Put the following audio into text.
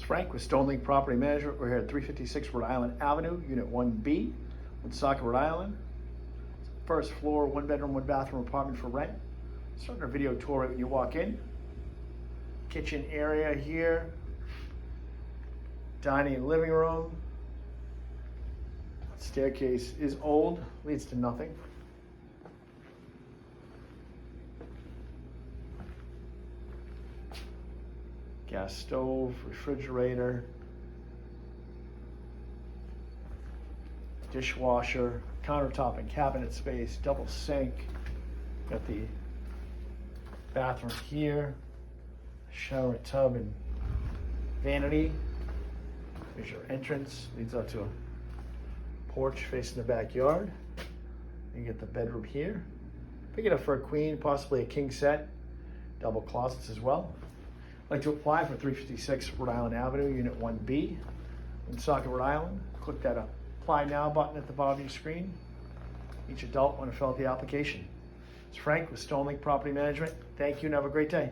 Frank with Stonelink Property Management. We're here at 356 Rhode Island Avenue, Unit 1B, Woonsocket, Rhode Island. First floor, 1 bedroom, 1 bathroom apartment for rent. Starting our video tour right when you walk in. Kitchen area here. Dining and living room. Staircase is old, leads to nothing. Gas stove, refrigerator, dishwasher, countertop and cabinet space, double sink. Got the bathroom here, shower tub and vanity. Here's your entrance, leads out to a porch facing the backyard. You get the bedroom here. Big enough for a queen, possibly a king set. Double closets as well. Like to apply for 356 Rhode Island Avenue, Unit 1B, Woonsocket, Rhode Island. Click that Apply Now button at the bottom of your screen. Each adult want to fill out the application. It's Frank with Stonelink Property Management. Thank you and have a great day.